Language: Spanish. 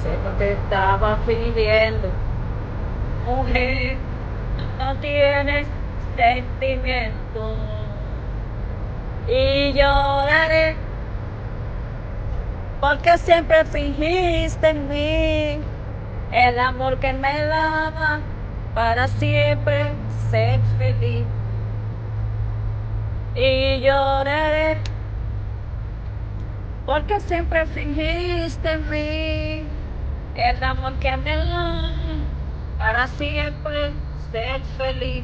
Sé lo que estaba pidiendo. Mujer, no tienes sentimiento. Y lloraré porque siempre fingiste en mí el amor que me daba para siempre ser feliz. Y lloraré porque siempre fingiste en mí el amor que me daba para siempre ser feliz.